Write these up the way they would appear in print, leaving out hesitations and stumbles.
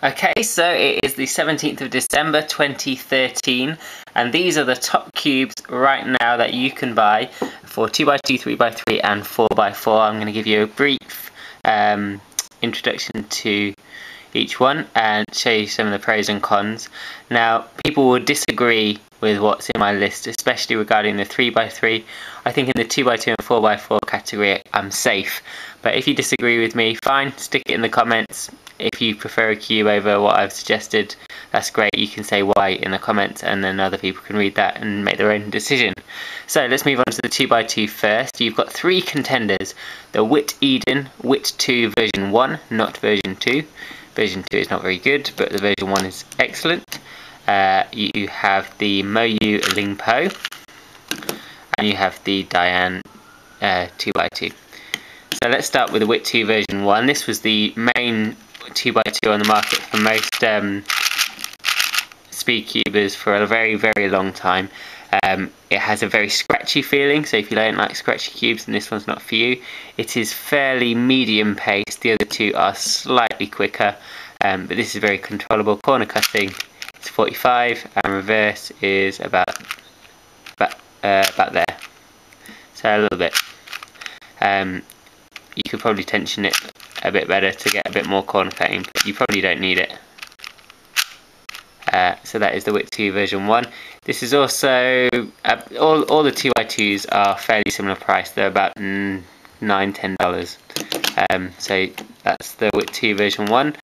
Okay, so it is the 17th of December 2013, and these are the top cubes right now that you can buy for 2x2, 3x3 and 4x4. I'm going to give you a brief introduction to each one and show you some of the pros and cons. Now, people will disagree with what's in my list, especially regarding the 3x3. I think in the 2x2 and 4x4 category I'm safe, but if you disagree with me, fine, stick it in the comments. If you prefer a cube over what I've suggested, that's great. You can say why in the comments, and then other people can read that and make their own decision. So let's move on to the 2x2 first. You've got three contenders: the Wittwo version 1, not version 2. Version 2 is not very good, but the version 1 is excellent. You have the Moyu lingpo, and you have the Dayan 2x2. So let's start with the Wittwo version 1. This was the main 2x2 on the market for most speed cubers for a very, very long time. It has a very scratchy feeling, so if you don't like scratchy cubes, then this one's not for you. It is fairly medium paced. The other two are slightly quicker, but this is very controllable. Corner cutting is 45, and reverse is about there, so a little bit. You could probably tension it a bit better to get a bit more corner cutting, but you probably don't need it. So that is the Wittwo version 1. This is also, all the 2x2s are fairly similar price. They're about $9–10. So that's the Wittwo version 1.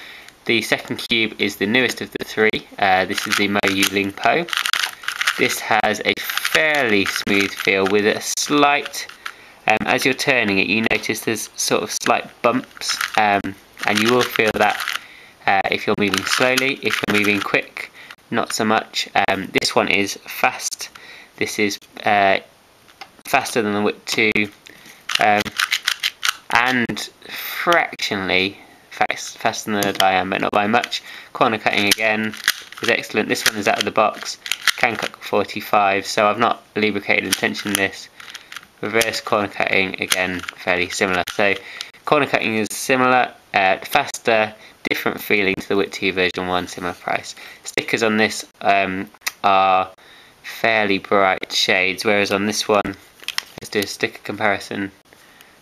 The second cube is the newest of the three. This is the Moyu lingpo. This has a fairly smooth feel with a slight, as you're turning it, you notice there's sort of slight bumps, and you will feel that if you're moving slowly. If you're moving quick, not so much. This one is fast. This is faster than the Wittwo, and fractionally faster than the Dayan, but not by much. Corner cutting again is excellent. This one is out of the box. Can cut 45, so I've not lubricated and tensioned this. Reverse corner cutting again fairly similar. So corner cutting is similar, faster, different feeling to the Wittwo version 1, similar price. Stickers on this are fairly bright shades, whereas on this one, let's do a sticker comparison.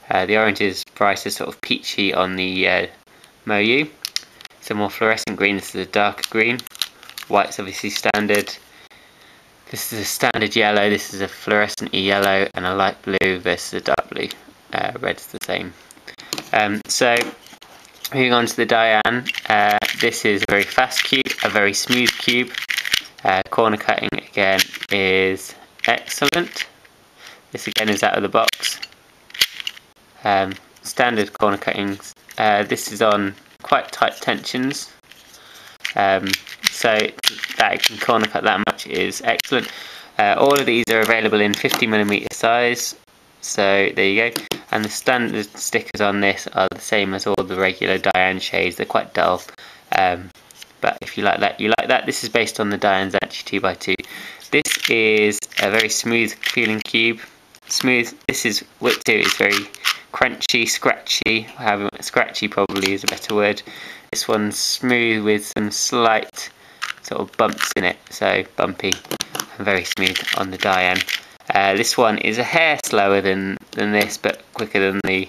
The orange is brighter, sort of peachy on the Moyu. It's a more fluorescent green. This is a darker green. White's obviously standard. This is a standard yellow, this is a fluorescent yellow, and a light blue versus a dark blue. Red's the same. So, moving on to the Dayan, this is a very fast cube, a very smooth cube. Corner cutting again is excellent. This again is out of the box. Standard corner cuttings. This is on quite tight tensions. So that it can corner cut that much is excellent. All of these are available in 50mm size, so there you go. And the standard stickers on this are the same as all the regular Dayan shades. They're quite dull, but if you like that, you like that. This is based on the Dayan Zhanchi 2x2. This is a very smooth feeling cube. Smooth. This is Wittwo is very crunchy, scratchy. Scratchy probably is a better word. This one's smooth with some slight sort of bumps in it, so bumpy and very smooth on the Dayan. This one is a hair slower than this, but quicker than the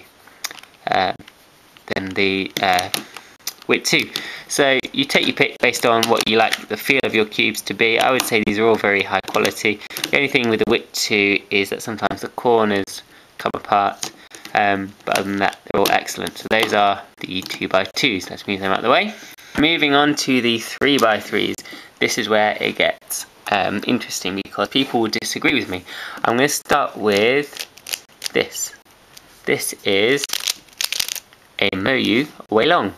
Wittwo. So you take your pick based on what you like the feel of your cubes to be. I would say these are all very high quality. The only thing with the Wittwo is that sometimes the corners come apart, but other than that they're all excellent. So those are the 2x2s. Let's move them out of the way. Moving on to the 3x3s, this is where it gets interesting because people will disagree with me. I'm going to start with this. This is a Moyu Weilong.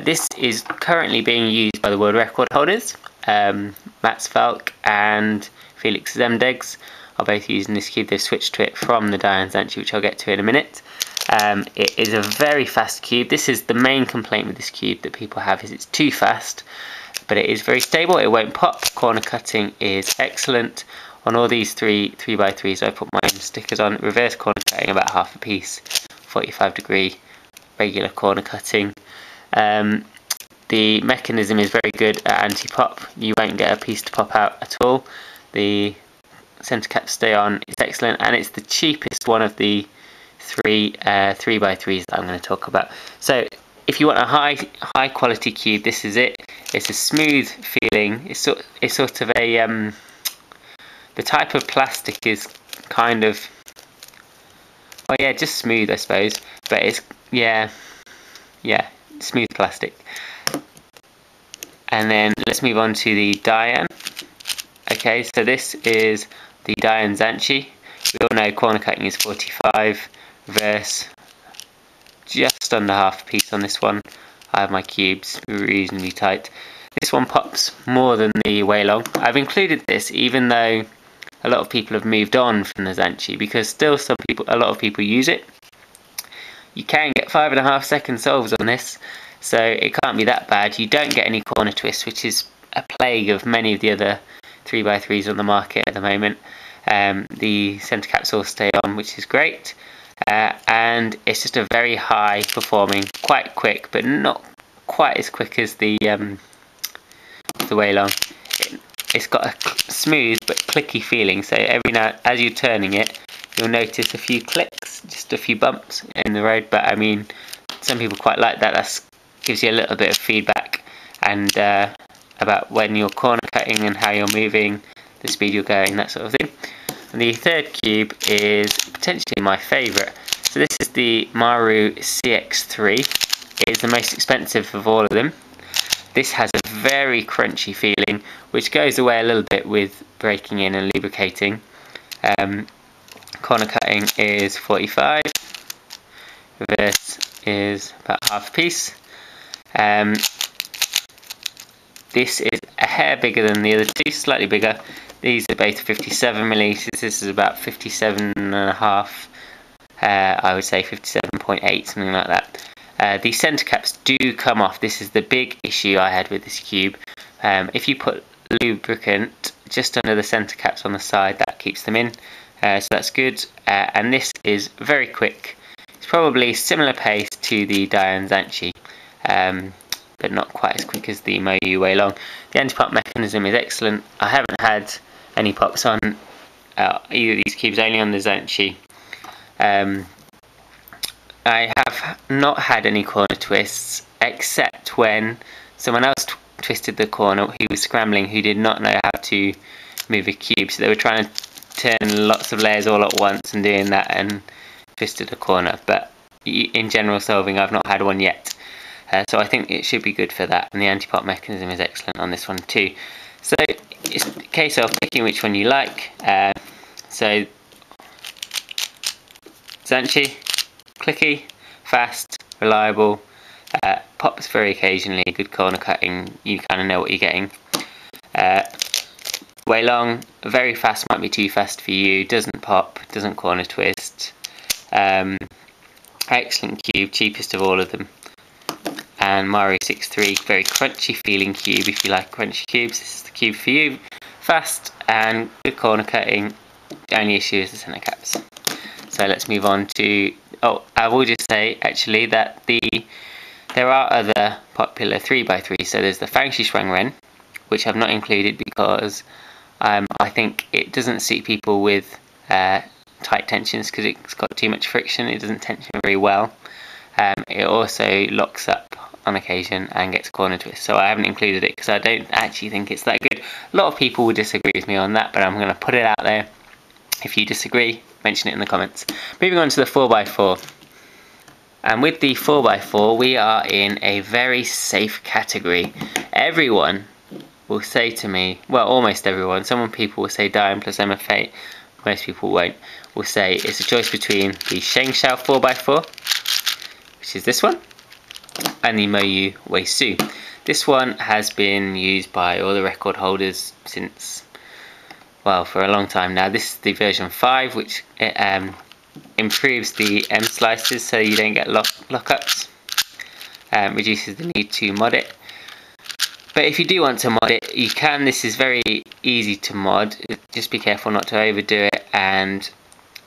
This is currently being used by the world record holders. Mats Falk and Felix Zemdegs are both using this cube. They've switched to it from the Dayan Zhanchi, which I'll get to in a minute. It is a very fast cube. This is the main complaint with this cube that people have, is it's too fast, but it is very stable. It won't pop. Corner cutting is excellent. On all these 3x3s, I put my own stickers on. Reverse corner cutting about half a piece, 45 degree regular corner cutting. the mechanism is very good at anti-pop. You won't get a piece to pop out at all. The centre caps stay on. It's excellent, and it's the cheapest one of the three 3x3s that I'm going to talk about. So if you want a high quality cube, this is it. It's a smooth feeling. It's sort of a the type of plastic is kind of, well, yeah, just smooth, I suppose, but it's yeah, smooth plastic. And then let's move on to the Dayan. Okay, so this is the Dayan Zhanchi. We all know corner cutting is 45 verse just under half a piece on this one. I have my cubes reasonably tight. This one pops more than the Weilong. I've included this even though a lot of people have moved on from the Zhanchi, because still a lot of people use it. You can get 5.5 second solves on this, so it can't be that bad. You don't get any corner twists, which is a plague of many of the other 3x3s on the market at the moment. The centre caps all stay on, which is great, and it's just a very high performing, quite quick, but not quite as quick as the Weilong. It's got a smooth but clicky feeling, so every now as you're turning it, you'll notice a few clicks, just a few bumps in the road. But I mean, some people quite like that. That gives you a little bit of feedback and about when you're corner cutting and how you're moving, the speed you're going, that sort of thing. And the third cube is potentially my favourite. So this is the Maru CX3. It is the most expensive of all of them. This has a very crunchy feeling, which goes away a little bit with breaking in and lubricating. Corner cutting is 45. This is about half a piece. This is a hair bigger than the other two, slightly bigger. These are both 57 millilitres. This is about 57.5. I would say 57.8, something like that. The centre caps do come off. This is the big issue I had with this cube. If you put lubricant just under the centre caps on the side, that keeps them in, so that's good. And this is very quick. It's probably similar pace to the Dayan Zhanchi, but not quite as quick as the Moyu Weilong. The anti-pop mechanism is excellent. I haven't had any pops on either of these cubes, only on the Zhanchi. I have not had any corner twists, except when someone else twisted the corner who was scrambling, who did not know how to move a cube. So they were trying to turn lots of layers all at once and doing that, and twisted a corner. But in general solving, I've not had one yet. So I think it should be good for that. And the anti-pop mechanism is excellent on this one too. So it's a case of picking which one you like. So Zhanchi, clicky, fast, reliable, pops very occasionally, good corner cutting, you kind of know what you're getting. Weilong, very fast, might be too fast for you, doesn't pop, doesn't corner twist. Excellent cube, cheapest of all of them. And Maru 6.3, very crunchy feeling cube. If you like crunchy cubes, this is the cube for you. Fast and good corner cutting, the only issue is the centre caps. So let's move on to, I will just say actually that there are other popular 3x3s. So there's the Fangshi Shuangren, which I've not included because I think it doesn't suit people with tight tensions, because it's got too much friction. It doesn't tension very well. It also locks up on occasion and gets corner twist. So I haven't included it because I don't actually think it's that good. A lot of people will disagree with me on that, but I'm going to put it out there. If you disagree, mention it in the comments. Moving on to the 4x4. And with the 4x4, we are in a very safe category. Everyone will say to me, well, almost everyone, some people will say Dayan plus MFA, most people won't, will say it's a choice between the Shengshou 4x4, which is this one, and the Moyu Weisu. This one has been used by all the record holders since, well, for a long time now. This is the version 5, which improves the M slices so you don't get lockups, reduces the need to mod it. But if you do want to mod it, you can. This is very easy to mod. Just be careful not to overdo it, and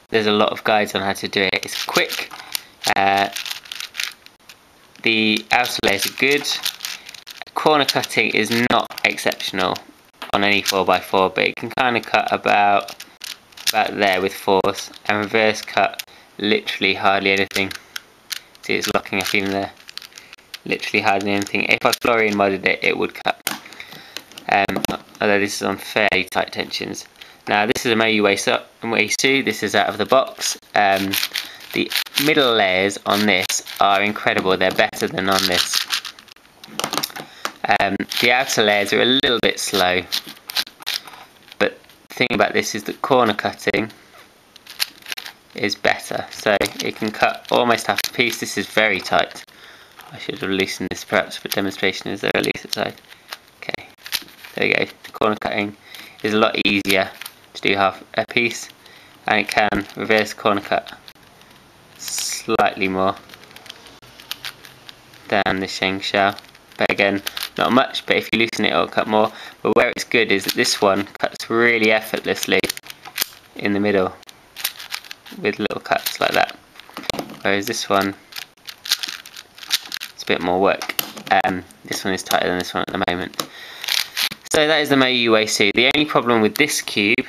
there's a lot of guides on how to do it. It's quick. The outer layers are good. corner cutting is not exceptional on any 4x4, but it can kind of cut about there with force, and reverse cut literally hardly anything. See, it's locking up even there. Literally hardly anything. If I chlorine modded it, it would cut. Although this is on fairly tight tensions. Now this is a Moyu Weisu. This is out of the box. The middle layers on this are incredible. They're better than on this. The outer layers are a little bit slow, but the thing about this is that corner cutting is better, so it can cut almost half a piece. This is very tight. I should have loosened this perhaps for demonstration. Is there a looser side? Okay, there we go. The corner cutting is a lot easier to do half a piece, and it can reverse corner cut slightly more than the Shengshou, but again, not much. But if you loosen it, it'll cut more. But where it's good is that this one cuts really effortlessly in the middle with little cuts like that, whereas this one, it's a bit more work. This one is tighter than this one at the moment. So that is the Moyu Weisu. The only problem with this cube,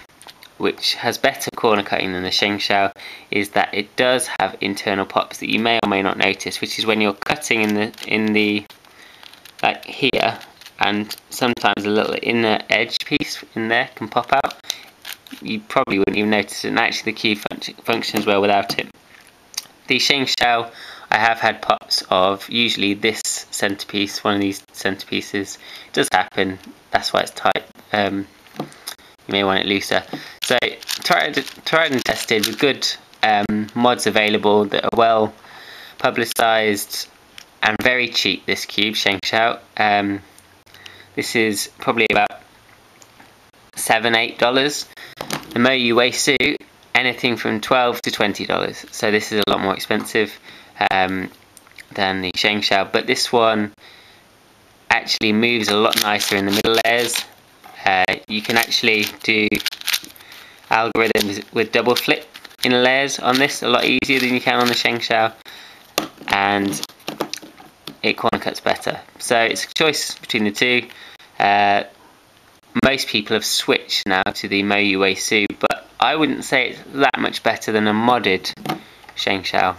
which has better corner cutting than the Shengshou, is that it does have internal pops that you may or may not notice, which is when you're cutting in the like here, and sometimes a little inner edge piece in there can pop out. You probably wouldn't even notice it, and actually the cube functions well without it. The Shengshou, I have had pops of usually this centerpiece, one of these centerpieces. It does happen, that's why it's tight. You may want it looser. So tried and tested with good mods available that are well publicised and very cheap. This cube, Shengshou. This is probably about $7–8. The Moyu Weisu, anything from $12 to $20. So this is a lot more expensive than the Shengshou, but this one actually moves a lot nicer in the middle layers. You can actually do algorithms with double flip in layers on this a lot easier than you can on the Shengshou, and it corner cuts better. So it's a choice between the two. Most people have switched now to the Moyu Weisu, but I wouldn't say it's that much better than a modded Shengshou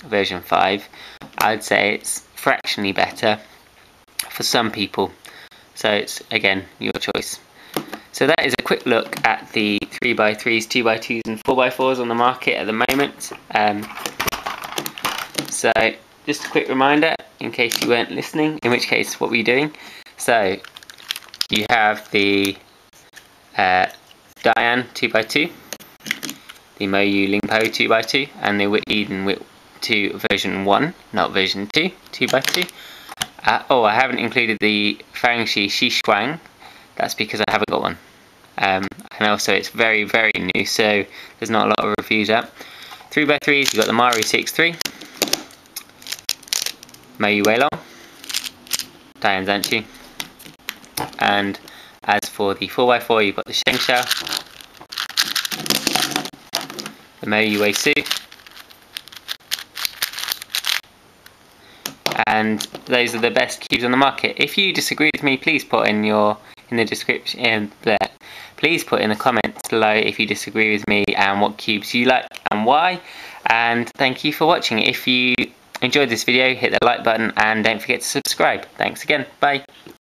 version 5. I'd say it's fractionally better for some people. So it's, again, your choice. So that is a quick look at the 3x3s, 2x2s and 4x4s on the market at the moment. So just a quick reminder, in case you weren't listening, in which case what were you doing? So you have the Dayan 2x2, the Moyu lingpo 2x2, and the Wittwo version 1, not version 2, 2x2. Oh, I haven't included the Zhanchi Xishuang. That's because I haven't got one. And also it's very, very new, so there's not a lot of reviews out. 3x3s, you've got the Maru 6.3, Moyu Weilong, Dayan Zhanchi, and as for the 4x4, you've got the Shengshou, the Moyu Weisu, and those are the best cubes on the market. If you disagree with me, please put in the description there. Please put in the comments below if you disagree with me and what cubes you like and why. And thank you for watching. If you enjoyed this video, hit the like button and don't forget to subscribe. Thanks again. Bye.